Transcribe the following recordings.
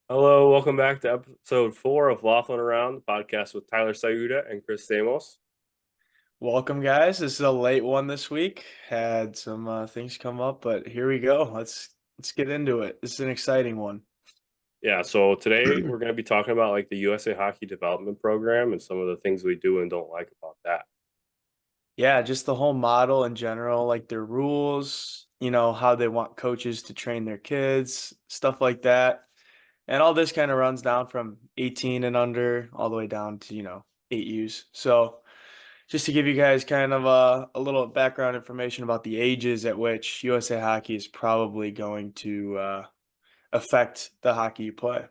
Hello, welcome back to episode 4 of Wafflin Around, the podcast with Tyler Sayuda and Chris Stamos. Welcome, guys. This is a late one this week. Had some things come up, but here we go. Let's get into it. This is an exciting one. Yeah, so today we're going to be talking about like the USA Hockey Development Program and some of the things we do and don't like about that. Yeah, just the whole model in general, like their rules, how they want coaches to train their kids, stuff like that. And all this kind of runs down from 18 and under all the way down to, 8Us. So just to give you guys kind of a little background information about the ages at which USA Hockey is probably going to affect the hockey you play.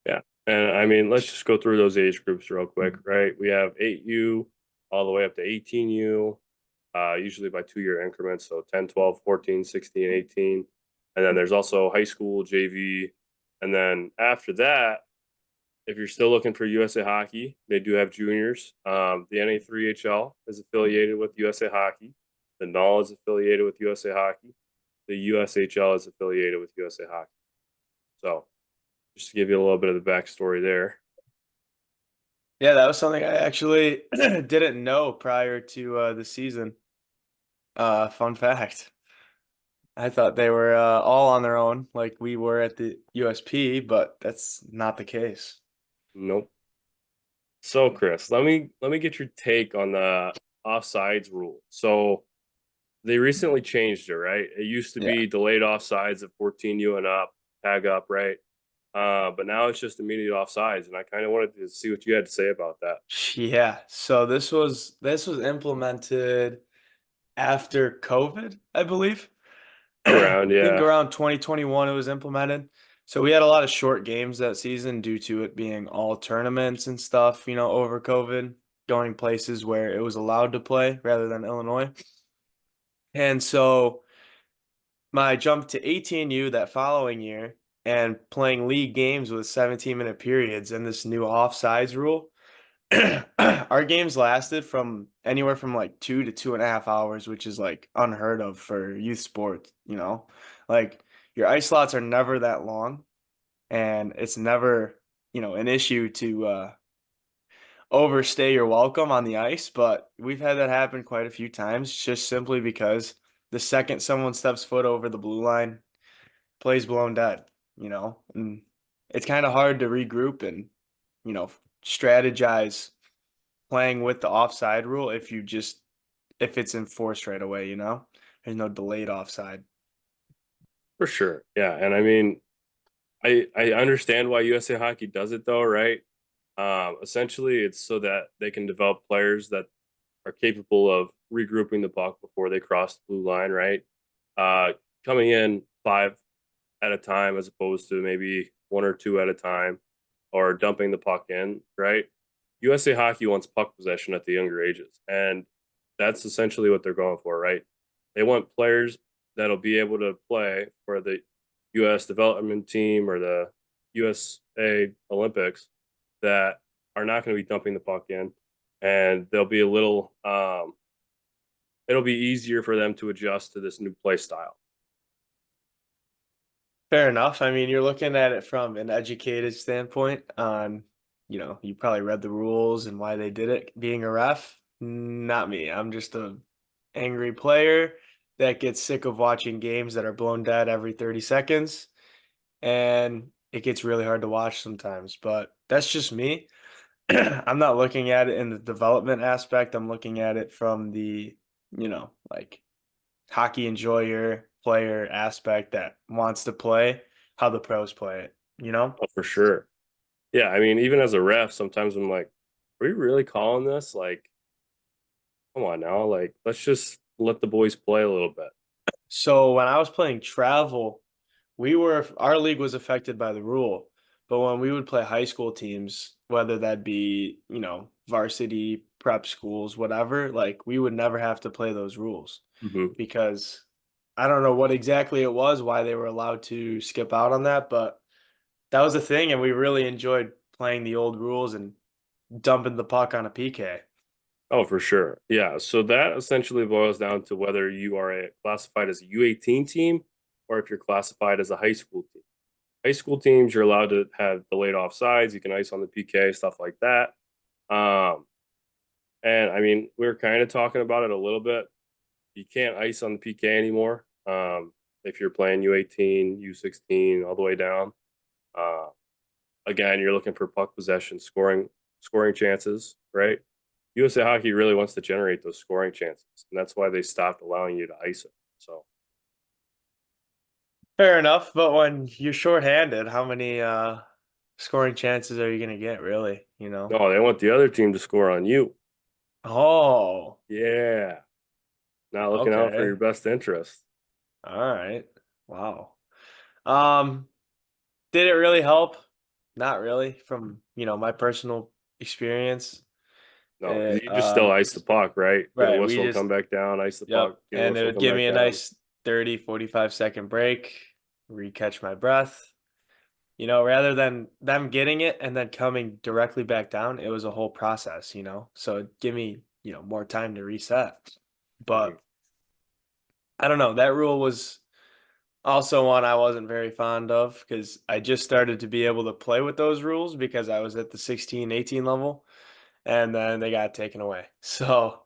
Yeah, and I mean, let's just go through those age groups real quick, right? We have 8U all the way up to 18U, usually by 2 year increments. So 10, 12, 14, 16, 18. And then there's also high school, JV. And then after that, if you're still looking for USA Hockey, they do have juniors. The NA3HL is affiliated with USA Hockey. The NUL is affiliated with USA Hockey. The USHL is affiliated with USA Hockey. So just to give you a little bit of the backstory there. Yeah, that was something I actually didn't know prior to the season. Fun fact. I thought they were all on their own, like we were at the USP, but that's not the case. Nope. So Chris, let me get your take on the offsides rule. So they recently changed it, right? It used to Yeah. be delayed offsides at 14U and up, tag up, right? But now it's just immediate offsides, and I kind of wanted to see what you had to say about that. Yeah. So this was implemented after COVID, I believe. I Around, think yeah, around 2021 it was implemented. So we had a lot of short games that season due to it being all tournaments and stuff, over COVID, going places where it was allowed to play rather than Illinois. And so my jump to 18U that following year and playing league games with 17-minute periods and this new offsides rule. Our games lasted from anywhere from like 2 to 2.5 hours, which is like unheard of for youth sports. Like your ice slots are never that long, and it's never, an issue to overstay your welcome on the ice. But we've had that happen quite a few times, just simply because the second someone steps foot over the blue line, plays blown dead. And it's kind of hard to regroup and, you know, strategize playing with the offside rule if it's enforced right away. There's no delayed offside. for sure. Yeah, and I mean, I understand why USA Hockey does it though, right? Essentially, it's so that they can develop players that are capable of regrouping the puck before they cross the blue line, right? Uh, Coming in five at a time as opposed to maybe one or two at a time, or dumping the puck in, right? USA Hockey wants puck possession at the younger ages, and that's essentially what they're going for, right? They want players that'll be able to play for the U.S. development team or the USA Olympics that are not going to be dumping the puck in, and they'll be a little. It'll be easier for them to adjust to this new play style. Fair enough. I mean, you're looking at it from an educated standpoint on, you probably read the rules and why they did it. Being a ref, not me. I'm just a angry player that gets sick of watching games that are blown dead every 30 seconds, and it gets really hard to watch sometimes. But that's just me. I'm not looking at it in the development aspect. I'm looking at it from the, like hockey enjoyer, player aspect that wants to play how the pros play it. Oh, for sure. Yeah, I mean, even as a ref, sometimes I'm like, are we really calling this? Like, come on now. Like, let's just let the boys play a little bit. So when I was playing travel, our league was affected by the rule. But when we would play high school teams, whether that be, varsity, prep schools, whatever, like we would never have to play those rules Hmm. because I don't know what exactly it was, why they were allowed to skip out on that, but that was a thing, and we really enjoyed playing the old rules and dumping the puck on a PK. Oh, for sure. Yeah. So that essentially boils down to whether you are classified as a U18 team or if you're classified as a high school team. high school teams, you're allowed to have delayed offsides. You can ice on the PK, stuff like that. Um, and I mean, we were kind of talking about it a little bit. You can't ice on the PK anymore. If you're playing U18, U16, all the way down. Uh, Again, you're looking for puck possession, scoring chances, right? USA Hockey really wants to generate those scoring chances, and that's why they stopped allowing you to ice it. So Fair enough, but when you're shorthanded, how many scoring chances are you gonna get, really? You know? no, they want the other team to score on you. Oh, Yeah, not looking out for your okay. best interest. All right. Wow. Um, did it really help? Not really, from my personal experience. No, because you just still ice the puck, right? Get a Right, we whistle, just come back down, ice the yep, puck, get a and it whistle, would come give back me a down. nice 30, 45-second break, re-catch my breath. Rather than them getting it and then coming directly back down, it was a whole process, So it'd give me, more time to reset. Mhm. But I don't know, that rule was also one I wasn't very fond of because I just started to be able to play with those rules because I was at the 16, 18 level and then they got taken away. So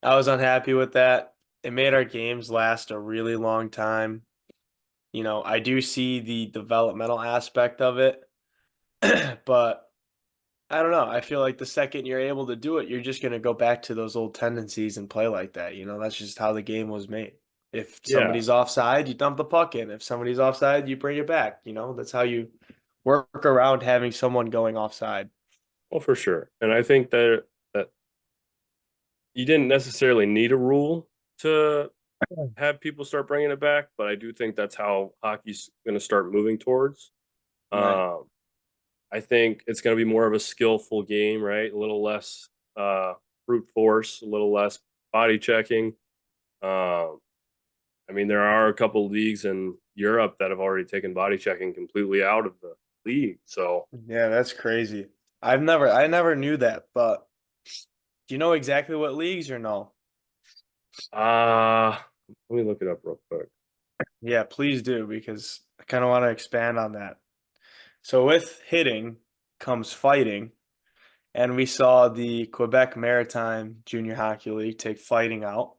I was unhappy with that. It made our games last a really long time. I do see the developmental aspect of it, but I don't know. I feel like the second you're able to do it, you're just going to go back to those old tendencies and play like that. That's just how the game was made. If Yeah, somebody's offside, you dump the puck in. If somebody's offside, you bring it back. That's how you work around having someone going offside. well, for sure. And I think that you didn't necessarily need a rule to have people start bringing it back, but I do think that's how hockey's going to start moving towards. Right. Um, I think it's going to be more of a skillful game, right? A little less brute force, a little less body checking. Um, I mean, there are a couple leagues in Europe that have already taken body checking completely out of the league. So, Yeah, that's crazy. I never knew that, but do you know exactly what leagues or no? let me look it up real quick. Yeah, please do because I kind of want to expand on that. So with hitting comes fighting, and we saw the Quebec Maritime Junior Hockey League take fighting out.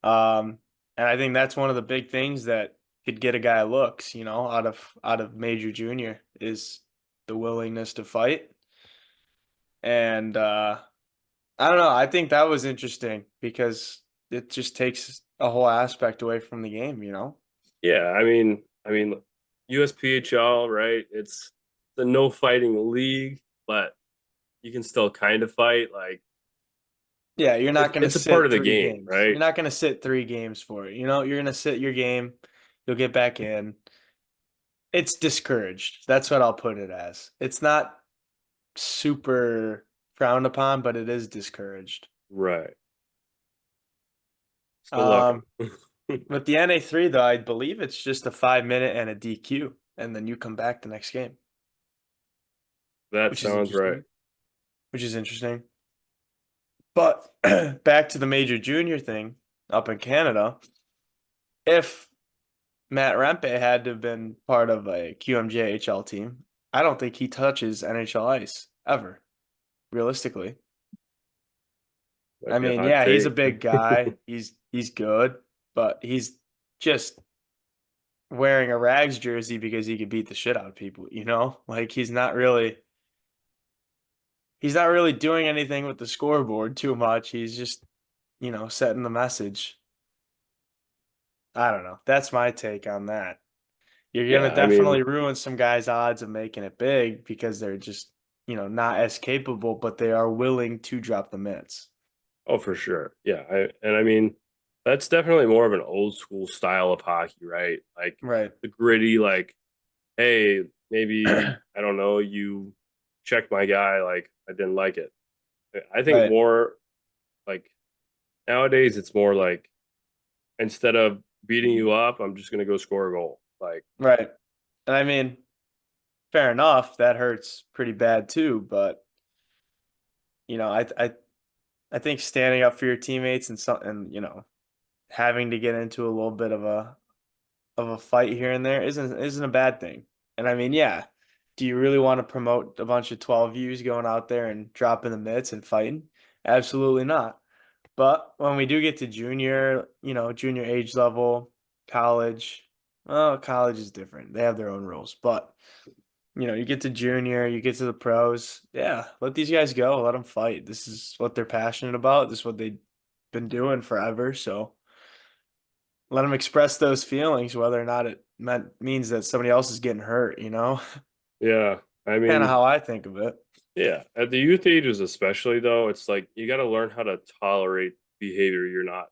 Um, and I think that's one of the big things that could get a guy looks, out of major junior is the willingness to fight. And I don't know, I think that was interesting because it just takes a whole aspect away from the game. Yeah, I mean, USPHL, right? It's the no fighting league, but you can still kind of fight. Like Yeah, you're not going to it's a part sit of the three game, games. right? You're not going to sit 3 games for it. You're going to sit your game. You'll get back in. It's discouraged. That's what I'll put it as. It's not super frowned upon, but it is discouraged. Right. Still looking. Um, with the NA3 though, I believe it's just a 5 minute and a DQ, and then you come back the next game, That which is sounds right. interesting. Which is interesting. But back to the major junior thing up in Canada. If Matt Rempe had to have been part of a QMJHL team, I don't think he touches NHL ice ever, realistically. I Might be a mean, hot yeah, he's a take. big guy. He's good, but he's just wearing a Rags jersey because he could beat the shit out of people. Like he's not really doing anything with the scoreboard too much. He's just, setting the message. I don't know. That's my take on that. You're gonna Yeah, I mean, definitely ruin some guys' odds of making it big because they're just, not as capable, but they are willing to drop the mitts. oh for sure. Yeah, I mean, that's definitely more of an old school style of hockey, right? Like Right. the gritty, like, hey, maybe I don't know, you checked my guy, like I didn't like it. I think Right. more like nowadays it's more like instead of beating you up, I'm just gonna go score a goal. Like, Right. And I mean, fair enough, that hurts pretty bad too, but I think standing up for your teammates and having to get into a little bit of of a fight here and there isn't a bad thing. And I mean, yeah, do you really want to promote a bunch of 12Us going out there and dropping the mitts and fighting? Absolutely not. But when we do get to junior, junior age level, college, well, college is different. They have their own rules. But, you get to junior, you get to the pros. Yeah, let these guys go. Let them fight. This is what they're passionate about. This is what they've been doing forever. So let them express those feelings, whether or not it means that somebody else is getting hurt. Yeah. I Kind of mean, how I think of it. yeah, at the youth ages especially though, it's like you got to learn how to tolerate behavior you're not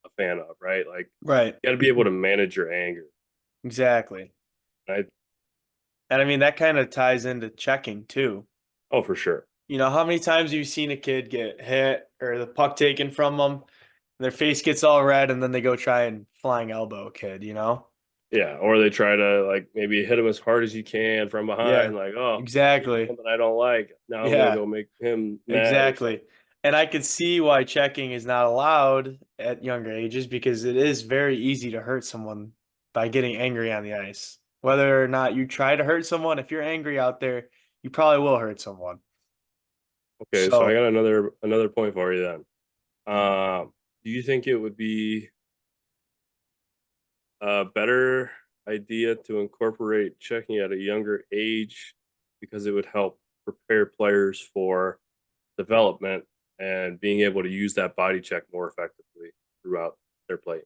a fan of, right? Like Right. you got to be able to manage your anger. Exactly. Right? And I mean, that kind of ties into checking too. Oh, for sure. How many times have you seen a kid get hit or the puck taken from them? Their face gets all red and then they go try and flying elbow a kid? Yeah, or they try to like maybe hit him as hard as you can from Yeah, behind, like, oh, he's the exactly. one that I don't like. Now I'm gonna Yeah, go make him mad or something. exactly. And I could see why checking is not allowed at younger ages because it is very easy to hurt someone by getting angry on the ice. Whether or not you try to hurt someone, if you're angry out there, you probably will hurt someone. Okay, so I So, got another point for you then. Do you think it would be a better idea to incorporate checking at a younger age because it would help prepare players for development and being able to use that body check more effectively throughout their play?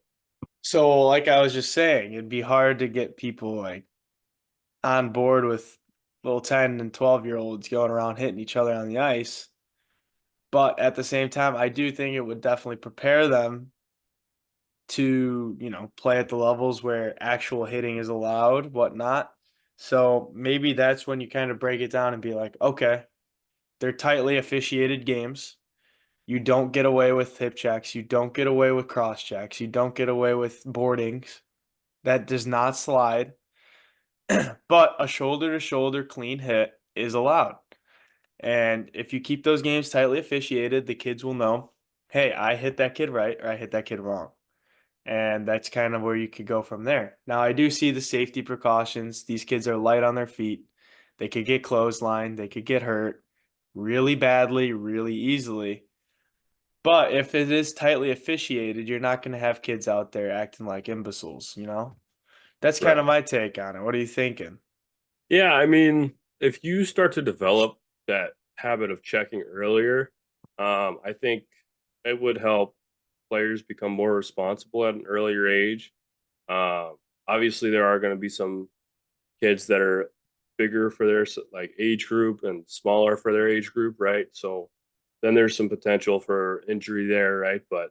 so like I was just saying, it'd be hard to get people like on board with little 10 and 12-year-olds going around hitting each other on the ice. But at the same time, I do think it would definitely prepare them to, play at the levels where actual hitting is allowed, whatnot. So maybe that's when you kind of break it down and be like, okay, they're tightly officiated games. You don't get away with hip checks. You don't get away with cross checks. You don't get away with boardings. That does not slide. But a shoulder to shoulder clean hit is allowed. And if you keep those games tightly officiated, the kids will know, hey, I hit that kid right or I hit that kid wrong. And that's kind of where you could go from there. Now, I do see the safety precautions. These kids are light on their feet. They could get clotheslined, they could get hurt really badly, really easily. But if it is tightly officiated, you're not going to have kids out there acting like imbeciles? That's kind Right. of my take on it. What are you thinking? Yeah, I mean, if you start to develop that habit of checking earlier, I think it would help players become more responsible at an earlier age. Obviously, there are going to be some kids that are bigger for their like age group and smaller for their age group, right? So then there's some potential for injury there, right? But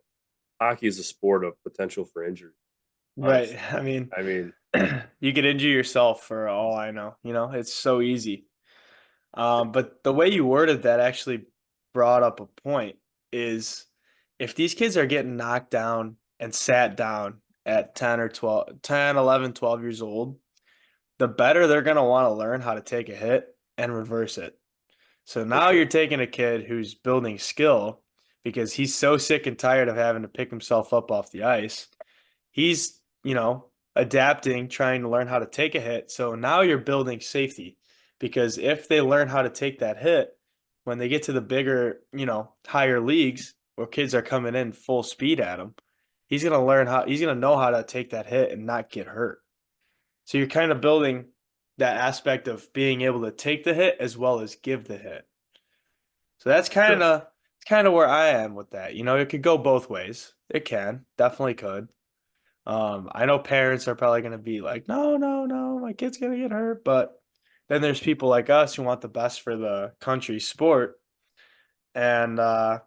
hockey is a sport of potential for injury, Right. honestly. I mean, I mean, you could injure yourself for all I know. It's so easy. But the way you worded that actually brought up a point is if these kids are getting knocked down and sat down at 10 or 12, 10, 11, 12 years old, the better they're going to want to learn how to take a hit and reverse it. So for now you're sure. taking a kid who's building skill because he's so sick and tired of having to pick himself up off the ice. He's, adapting, trying to learn how to take a hit. So now you're building safety because if they learn how to take that hit, when they get to the bigger, higher leagues where kids are coming in full speed at him, he's going to know how to take that hit and not get hurt. So you're kind of building that aspect of being able to take the hit as well as give the hit. So that's kind Sure. of it's kind of where I am with that. It could go both ways. It can, definitely could. I know parents are probably going to be like, no, no, no, my kid's going to get hurt. But then there's people like us who want the best for the country sport and want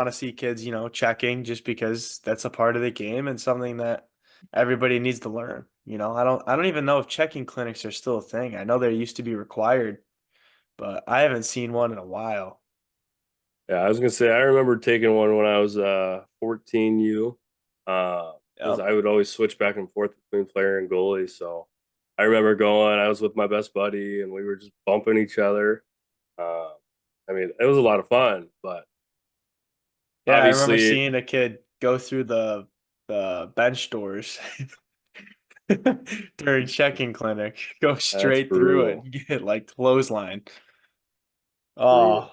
to see kids, checking just because that's a part of the game and something that everybody needs to learn. I don't even know if checking clinics are still a thing. I know they used to be required, but I haven't seen one in a while. Yeah, I was gonna say I remember taking one when I was 14U, because Yep. I would always switch back and forth between player and goalie. So I remember going. I was with my best buddy, and we were just bumping each other. Uh, I mean, it was a lot of fun, but Yeah, I remember obviously, seeing a kid go through the the bench doors during checking clinic. Go That's straight through it brutal. and get like clothesline. Brutal. Oh,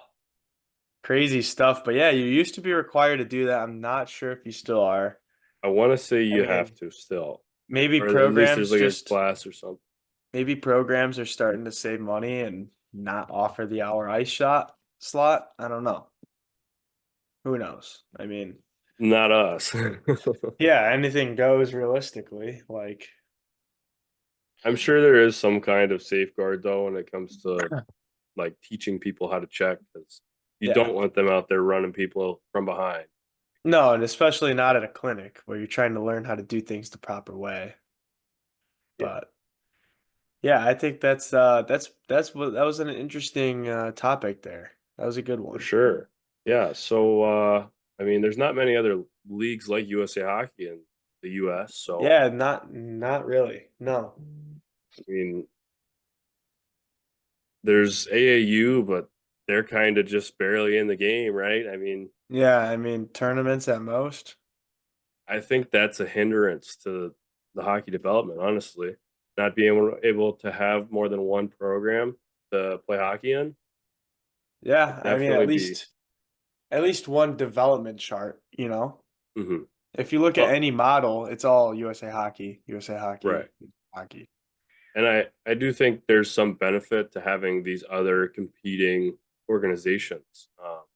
crazy stuff. But yeah, you used to be required to do that. I'm not sure if you still are. I want to say I you have mean, to still, maybe or at least there's programs like a just class or something. maybe programs are starting to save money and not offer the hour ice shot slot. I don't know. Who knows? I mean, Not us. yeah, anything goes realistically. Like, I'm sure there is some kind of safeguard though when it comes to like teaching people how to check because you yeah. don't want them out there running people from behind. No, and especially not at a clinic where you're trying to learn how to do things the proper way. Yeah, But yeah, I think that's what that was an interesting topic there. That was a good for one. sure. Yeah. So, I mean, there's not many other leagues like USA Hockey in the US. So, Yeah, not really. No. I mean, there's AAU, but they're kind of just barely in the game, right? I mean, Yeah, I mean tournaments at most. I think that's a hindrance to the hockey development, honestly. Not being able to have more than one program to play hockey in would Yeah, I mean definitely be. at least one development chart, you know. Mhm. If you look at Well, any model, it's all USA Hockey, USA right. Hockey, Hockey. And I do think there's some benefit to having these other competing organizations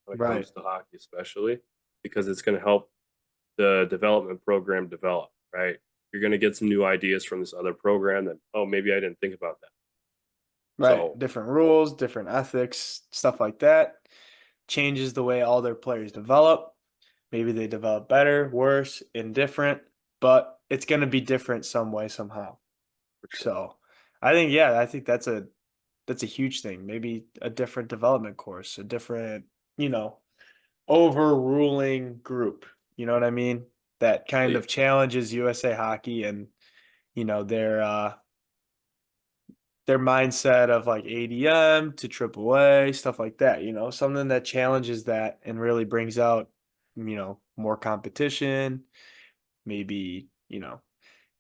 when it Right. comes to hockey, especially because it's going to help the development program develop, right? You're going to get some new ideas from this other program that, oh, maybe I didn't think about that. Right. So, Different rules, different ethics, stuff like that. Changes the way all their players develop. Maybe they develop better, worse, indifferent, but it's going to be different some way, somehow. for sure. So I think, yeah, I think that's a huge thing. Maybe a different development course, a different, you know, overruling group. You know what I mean? That Oh, kind yeah. of challenges USA Hockey and, you know, their mindset of like ADM to AAA, stuff like that, you know, something that challenges that and really brings out, you know, more competition, maybe, you know,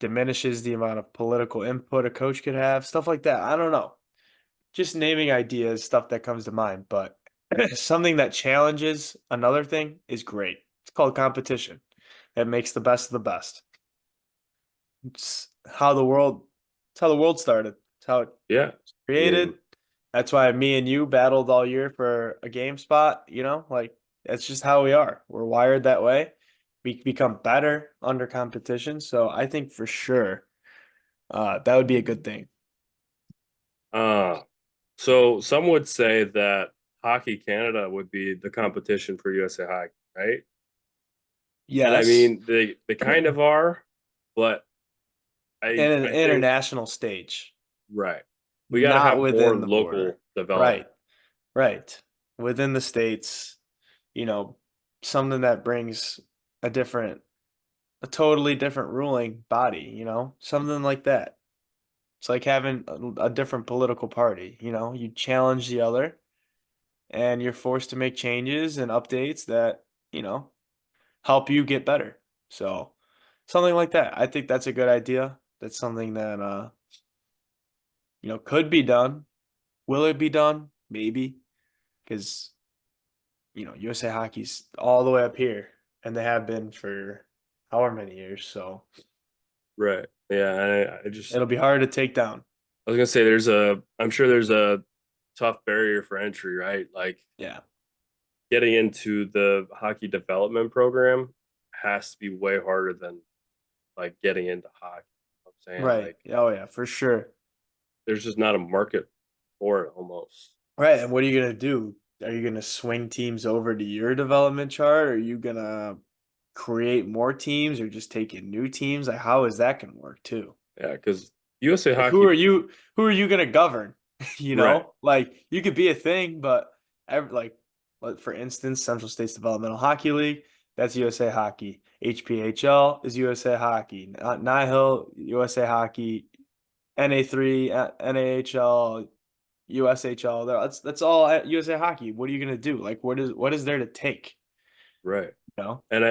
diminishes the amount of political input a coach could have, stuff like that. I don't know. Just naming ideas, stuff that comes to mind, but something that challenges another thing is great. It's called competition. It makes the best of the best. It's how the world it's how the world started. It's how it Yeah. I created. mean, That's why me and you battled all year for a game spot, you know? Like that's just how we are. We're wired that way. We become better under competition. So I think for sure that would be a good thing. uh, so some would say that Hockey Canada would be the competition for USA Hockey, right? And I Yes. mean, they kind of are, but In an I think international stage, right. We got to not have more within the border. local development Right. Right. Within the states, you know, something that brings a different, a totally different ruling body, you know, something like that. It's like having a different political party, you know, you challenge the other and you're forced to make changes and updates that, you know, help you get better. So, something like that. I think that's a good idea. That's something that you know, could be done. Will it be done? Maybe, because you know, USA Hockey's all the way up here, and they have been for however many years. So right. Yeah, and it'll be hard to take down. I was gonna say I'm sure there's a tough barrier for entry, right? Like Yeah. getting into the hockey development program has to be way harder than like getting into hockey. I'm saying Right. like Oh yeah, for sure. there's just not a market for it almost. Right. And what are you gonna do? Are you gonna swing teams over to your development chart? Are you gonna create more teams or just take in new teams? Like how is that gonna work too? Yeah, because USA Like hockey, who are you gonna govern? You right, know? Like you could be a thing, but for instance, Central States Developmental Hockey League, that's USA Hockey. HPHL is USA Hockey. Nihil, USA Hockey. NA3, NAHL, USHL. That's all at USA Hockey. What are you gonna do? Like what is there to take? right. You know? And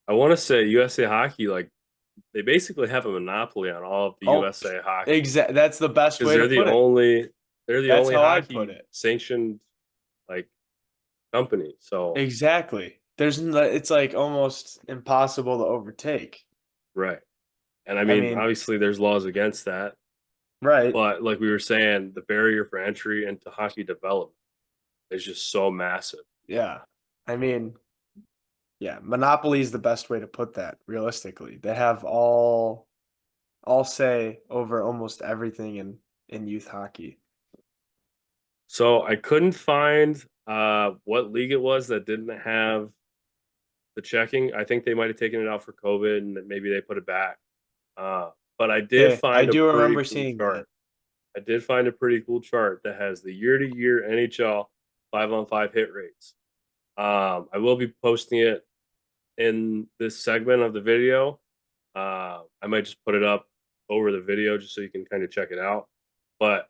I want to say USA Hockey, like they basically have a monopoly on all of the Oh, USA Hockey exact. That's the best because way to put it. they're the That's only how I'd put hockey it. sanctioned like company. So Exactly. It's like almost impossible to overtake. right. And I I mean, mean, obviously there's laws against that, right. but like we were saying, the barrier for entry into hockey development is just so massive. Yeah. I mean, yeah, monopoly is the best way to put that, realistically. They have all say over almost everything in youth hockey. So I couldn't find what league it was that didn't have the checking. I think they might have taken it out for COVID and maybe they put it back. But I did Okay, I find a do pretty remember cool seeing that. chart. I did find a pretty cool chart that has the year-to-year NHL 5-on-5 hit rates. I will be posting it in this segment of the video. I might just put it up over the video just so you can kind of check it out. But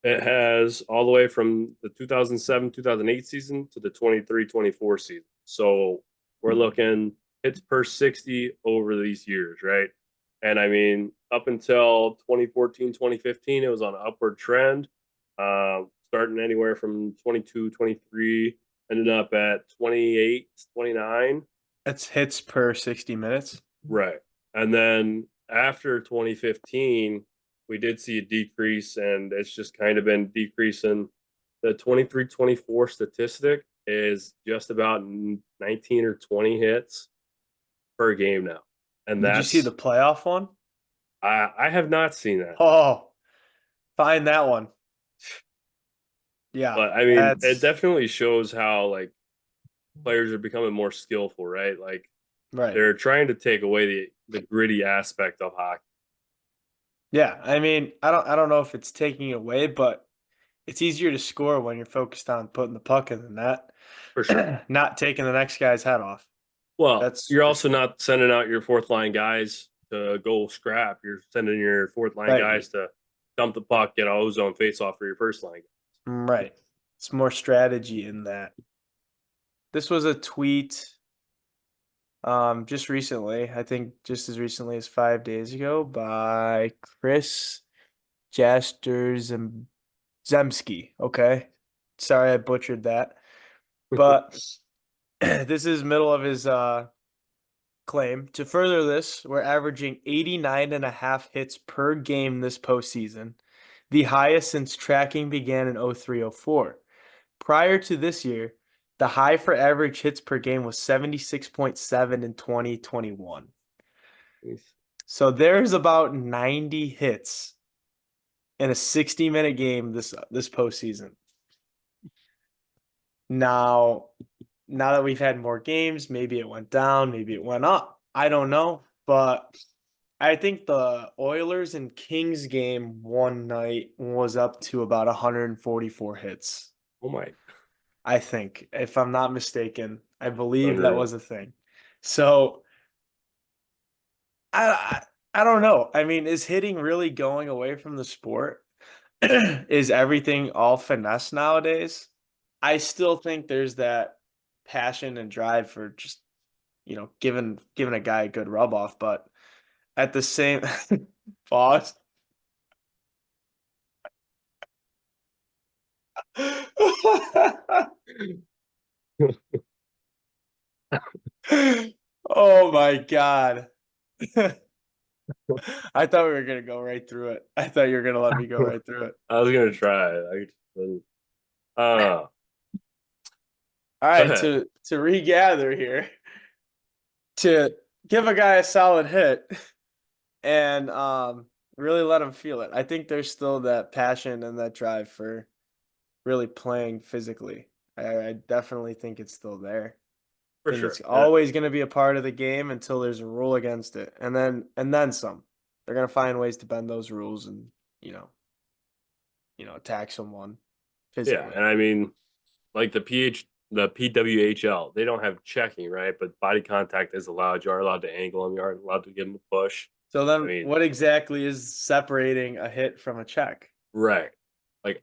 it has all the way from the 2007-2008 season to the 23-24 season. So we're looking hits per 60 over these years, right? And I mean, up until 2014-2015, it was on an upward trend, starting anywhere from 22, 23, ended up at 28, 29. That's hits per 60 minutes. Right. And then after 2015, we did see a decrease, and it's just kind of been decreasing. The 23-24 statistic is just about 19 or 20 hits per game now. And Did you see the that's, playoff one? I have not seen that. Oh, find that one. Yeah, But I mean, it that's definitely shows how like players are becoming more skillful, right? Like right. they're trying to take away the gritty aspect of hockey Yeah, I mean, I don't know if it's taking it away, but it's easier to score when you're focused on putting the puck in the for sure. net, not taking the next guy's head off. Well, That's you're for also sure. not sending out your fourth line guys to go scrap. You're sending your fourth line Right. guys to dump the puck, get a ozone face off for your first line. Right. It's more strategy in that. This was a tweet just recently, I think just as recently as 5 days ago by Chris Zemski. Okay. Sorry I butchered that. But this is middle of his claim. To further this, we're averaging 89.5 hits per game this postseason, the highest since tracking began in 03-04. Prior to this year, the high for average hits per game was 76.7 in 2021. So there's about 90 hits in a 60-minute game this postseason. Now, now that we've had more games, maybe it went down, maybe it went up. I don't know, but I think the Oilers and Kings game one night was up to about 144 hits. Oh my, I think, if I'm not mistaken, I believe that unreal. was a thing. So I I don't know. I mean, is hitting really going away from the sport? Is everything all finesse nowadays? I still think there's that passion and drive for just, giving a guy a good rub off, but at the same pause. Oh my God. I thought we were gonna go right through it. I thought you were gonna let me go right through it. I was gonna try it. Uh, All go right, ahead. to regather here, to give a guy a solid hit and really let him feel it. I think there's still that passion and that drive for really playing physically. I definitely think it's still there. I For think it's sure. always going to be a part of the game until there's a rule against it, and then some. They're going to find ways to bend those rules and you know attack someone Yeah, physically. and I mean, like the PWHL, they don't have checking, right? But body contact is allowed. You are allowed to angle them. You are allowed to give them a push. So I then, mean, what exactly is separating a hit from a check? right. Like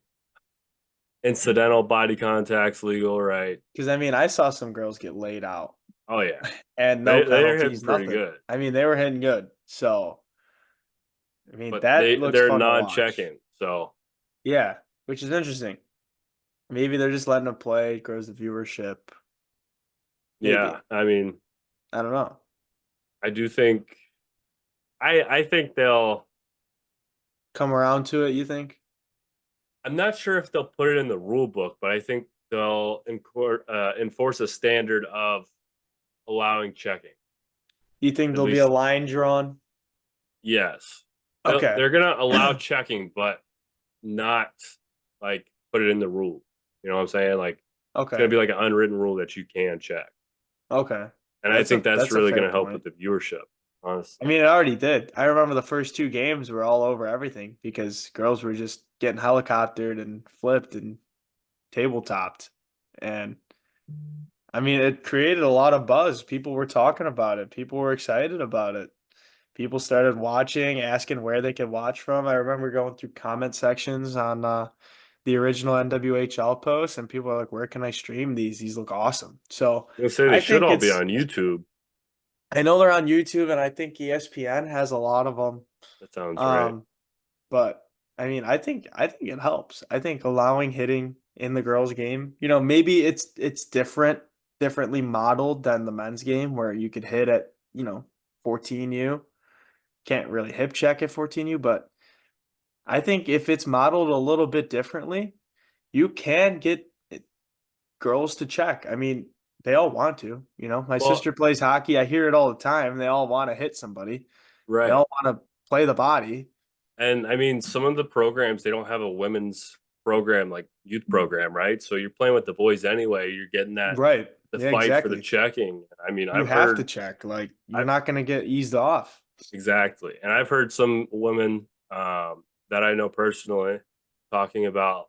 incidental body contact's legal, right? Because I mean, I saw some girls get laid out. Oh yeah, and no they're hitting penalties, pretty nothing. good, I mean, they were hitting good. So, I mean, but that looks they're fun to watch. non-checking. So Yeah, which is interesting. Maybe they're just letting them play, grows the viewership. yeah, Maybe. I mean, I don't know. I do think I think they'll. Come around to it, you think? I'm not sure if they'll put it in the rule book, but I think they'll enforce a standard of allowing checking. You think At there'll be a least, line drawn? yes, Okay. they're gonna allow checking, but not like put it in the rule. You know what I'm saying? Like it's gonna Okay. be like an unwritten rule that you can check, Okay. and I think that's That's a really fair gonna help point. with the viewership. I Honestly, mean, it already did. I remember the first two games were all over everything because girls were just getting helicoptered and flipped and tabletopped. And I mean, it created a lot of buzz. People were talking about it. People were excited about it. People started watching, asking where they could watch from. I remember going through comment sections on the original NWHL posts, and people are like, "Where can I stream these? These look awesome." So I'm gonna say they I should think all be it's. on YouTube. I know they're on YouTube, and I think ESPN has a lot of them. That sounds right. Um, but I mean, I think it helps. I think allowing hitting in the girls' game, maybe it's differently modeled than the men's game where you could hit at 14U. Can't really hip check at 14U, but I think if it's modeled a little bit differently, you can get girls to check. I mean, they all want to. My Well, sister plays hockey. I hear it all the time. They all want to hit somebody. They right. all want to play the body. And I mean, some of the programs they don't have a women's program like youth program, right? So you're playing with the boys anyway. You're getting that Right. the Yeah, fight for the exactly. checking. I mean, You I've have to heard check. Like, you're I not going to get eased off. exactly, and I've heard some women that I know personally talking about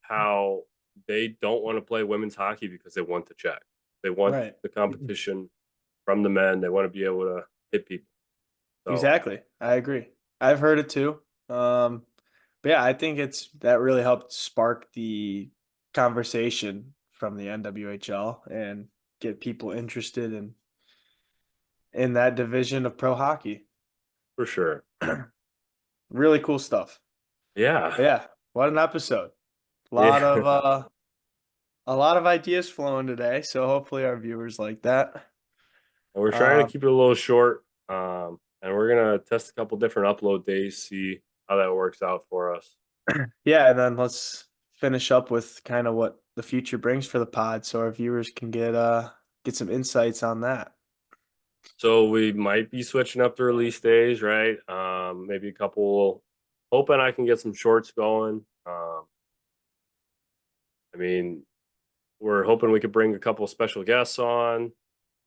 how they don't want to play women's hockey because they want to check. They want Right. the competition from the men. They want to be able to hit people. So Exactly. I agree. I've heard it too. But yeah, I think that really helped spark the conversation from the NWHL and get people interested in that division of pro hockey. for sure, Really cool stuff. yeah, But yeah, what an episode. A lot of yeah. uh a lot of ideas flowing today, so hopefully our viewers like that. And we're trying to Um keep it a little short. And we're gonna test a couple different upload days, see how that works out for us. yeah, and then let's finish up with kind of what the future brings for the pod so our viewers can get some insights on that. So we might be switching up the release days, right? Maybe a couple. Hoping I can get some shorts going. I mean, we're hoping we could bring a couple special guests on.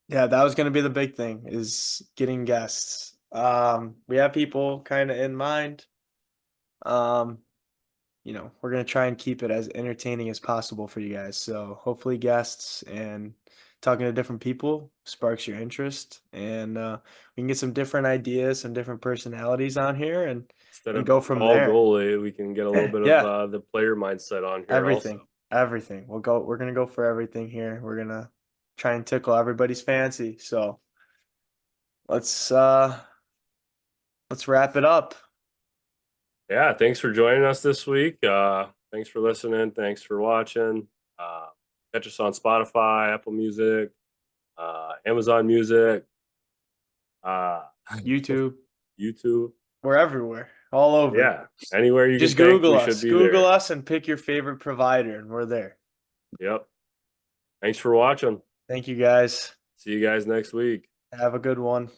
Yeah, that was going to be the big thing is getting guests. We have people kind of in mind. Um, we're going to try and keep it as entertaining as possible for you guys. So hopefully guests and talking to different people sparks your interest and we can get some different ideas, some different personalities on here Instead and of a go from tall there. goalie, we can get a little bit of Yeah, the player mindset on here also. everything. Everything. We're going to go for everything here. We're going to try and tickle everybody's fancy. So, let's uh let's wrap it up. Yeah, thanks for joining us this week. Thanks for listening. Thanks for watching. Uh, Catch us on Spotify, Apple Music, Amazon Music, uh, YouTube, YouTube. we're everywhere, all over. Yeah, anywhere you can Just think, Google we should us. be Google there. us and pick your favorite provider, and we're there. Yep. Thanks for watching. Thank you guys. See you guys next week. Have a good one.